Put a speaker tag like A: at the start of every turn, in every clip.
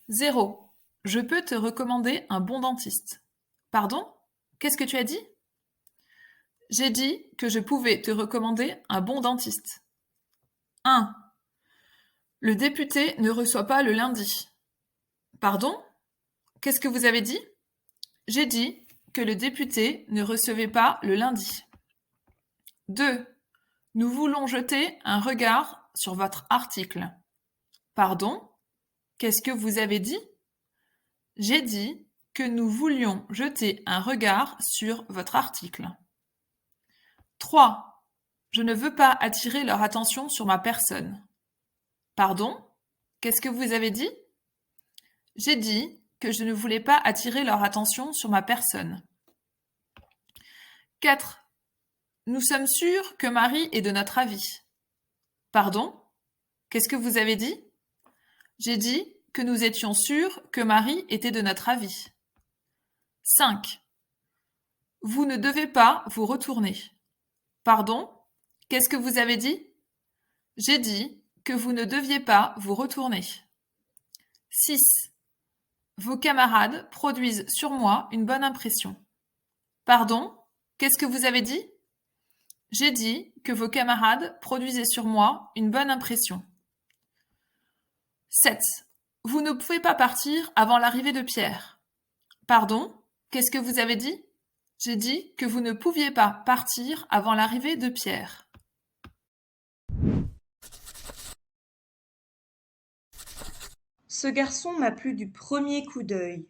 A: 0. Je peux te recommander un bon dentiste. Pardon? Qu'est-ce que tu as dit? J'ai dit que je pouvais te recommander un bon dentiste. 1. Le député ne reçoit pas le lundi. Pardon? Qu'est-ce que vous avez dit? J'ai dit que le député ne recevait pas le lundi. 2. Nous voulons jeter un regard sur votre article. Pardon? Qu'est-ce que vous avez dit? J'ai dit que nous voulions jeter un regard sur votre article. 3. Je ne veux pas attirer leur attention sur ma personne. Pardon? Qu'est-ce que vous avez dit? J'ai dit que je ne voulais pas attirer leur attention sur ma personne. 4. Nous sommes sûrs que Marie est de notre avis. Pardon? Qu'est-ce que vous avez dit? J'ai dit que nous étions sûrs que Marie était de notre avis. 5. Vous ne devez pas vous retourner. Pardon? Qu'est-ce que vous avez dit? J'ai dit que vous ne deviez pas vous retourner. 6. Vos camarades produisent sur moi une bonne impression. Pardon? Qu'est-ce que vous avez dit? J'ai dit que vos camarades produisaient sur moi une bonne impression. 7. Vous ne pouvez pas partir avant l'arrivée de Pierre. Pardon? Qu'est-ce que vous avez dit? J'ai dit que vous ne pouviez pas partir avant l'arrivée de Pierre.
B: Ce garçon m'a plu du premier coup d'œil.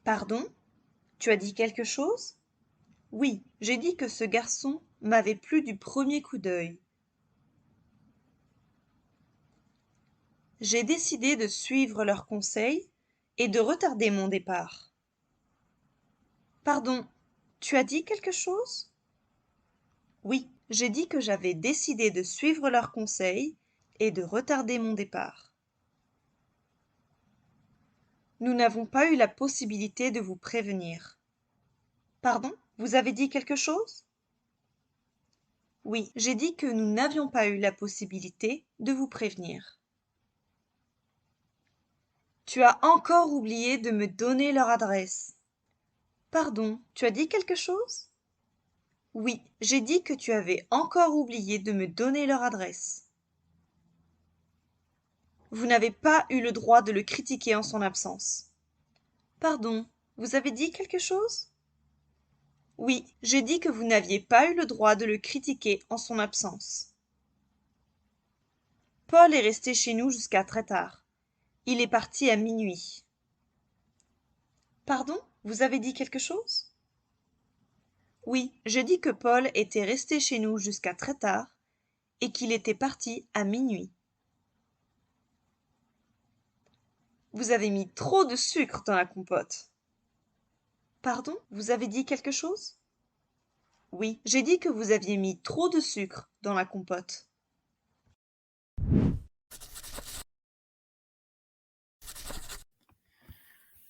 B: Pardon? Tu as dit quelque chose? Oui, j'ai dit que ce garçon m'avait plu du premier coup d'œil. J'ai décidé de suivre leurs conseils et de retarder mon départ. Pardon, tu as dit quelque chose? Oui, j'ai dit que j'avais décidé de suivre leurs conseils et de retarder mon départ. Nous n'avons pas eu la possibilité de vous prévenir. Pardon, vous avez dit quelque chose? Oui, j'ai dit que nous n'avions pas eu la possibilité de vous prévenir. Tu as encore oublié de me donner leur adresse. Pardon, tu as dit quelque chose? Oui, j'ai dit que tu avais encore oublié de me donner leur adresse. Vous n'avez pas eu le droit de le critiquer en son absence. Pardon, vous avez dit quelque chose? Oui, j'ai dit que vous n'aviez pas eu le droit de le critiquer en son absence. Paul est resté chez nous jusqu'à très tard. Il est parti à minuit. Pardon, vous avez dit quelque chose? Oui, j'ai dit que Paul était resté chez nous jusqu'à très tard et qu'il était parti à minuit. Vous avez mis trop de sucre dans la compote. Pardon, vous avez dit quelque chose? Oui, j'ai dit que vous aviez mis trop de sucre dans la compote.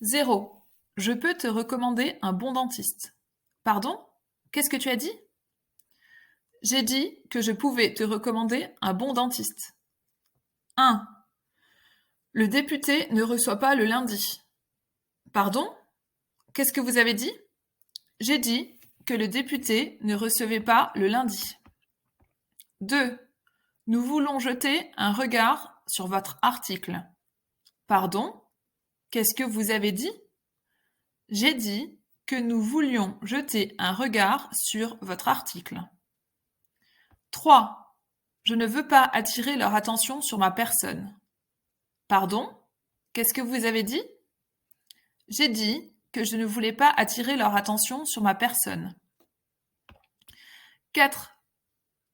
A: Zéro. Je peux te recommander un bon dentiste. Pardon? Qu'est-ce que tu as dit? J'ai dit que je pouvais te recommander un bon dentiste. 1. Le député ne reçoit pas le lundi. Pardon? Qu'est-ce que vous avez dit? J'ai dit que le député ne recevait pas le lundi. 2. Nous voulons jeter un regard sur votre article. Pardon? Qu'est-ce que vous avez dit? J'ai dit que nous voulions jeter un regard sur votre article. 3. Je ne veux pas attirer leur attention sur ma personne. Pardon? Qu'est-ce que vous avez dit? J'ai dit que je ne voulais pas attirer leur attention sur ma personne. 4.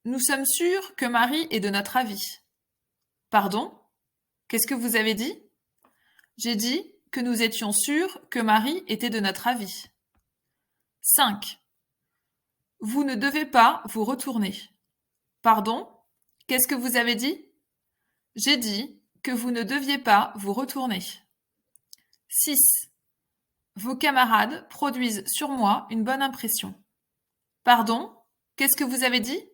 A: Nous sommes sûrs que Marie est de notre avis. Pardon? Qu'est-ce que vous avez dit? J'ai dit que nous étions sûrs que Marie était de notre avis. 5. Vous ne devez pas vous retourner. Pardon? Qu'est-ce que vous avez dit? J'ai dit que vous ne deviez pas vous retourner. 6. Vos camarades produisent sur moi une bonne impression. Pardon? Qu'est-ce que vous avez dit?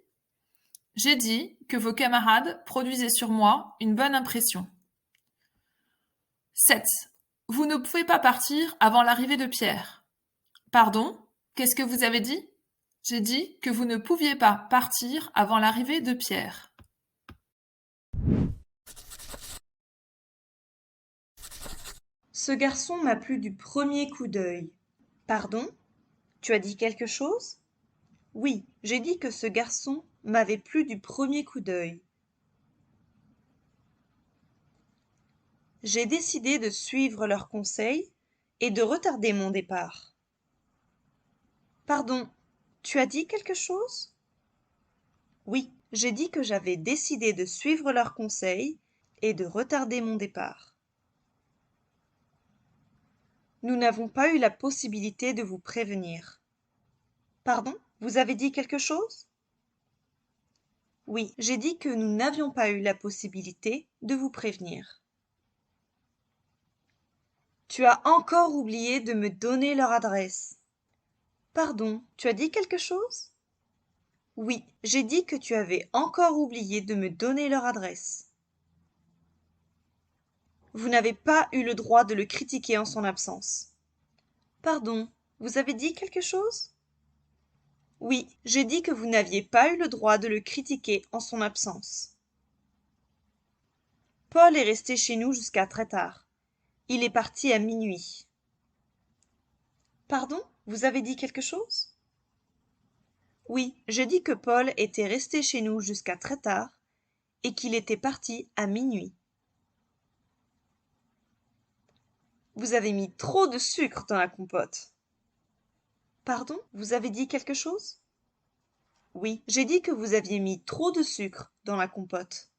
A: J'ai dit que vos camarades produisaient sur moi une bonne impression. 7. Vous ne pouvez pas partir avant l'arrivée de Pierre. Pardon? Qu'est-ce que vous avez dit? J'ai dit que vous ne pouviez pas partir avant l'arrivée de Pierre.
B: Ce garçon m'a plu du premier coup d'œil. Pardon? Tu as dit quelque chose? Oui, j'ai dit que ce garçon m'avait plu du premier coup d'œil. J'ai décidé de suivre leurs conseils et de retarder mon départ. Pardon, tu as dit quelque chose? Oui, j'ai dit que j'avais décidé de suivre leurs conseils et de retarder mon départ. Nous n'avons pas eu la possibilité de vous prévenir. Pardon, vous avez dit quelque chose? Oui, j'ai dit que nous n'avions pas eu la possibilité de vous prévenir. Tu as encore oublié de me donner leur adresse. Pardon, tu as dit quelque chose? Oui, j'ai dit que tu avais encore oublié de me donner leur adresse. Vous n'avez pas eu le droit de le critiquer en son absence. Pardon, vous avez dit quelque chose? Oui, j'ai dit que vous n'aviez pas eu le droit de le critiquer en son absence. Paul est resté chez nous jusqu'à très tard. Il est parti à minuit. Pardon, vous avez dit quelque chose? Oui, j'ai dit que Paul était resté chez nous jusqu'à très tard et qu'il était parti à minuit. Vous avez mis trop de sucre dans la compote. Pardon, vous avez dit quelque chose? Oui, j'ai dit que vous aviez mis trop de sucre dans la compote.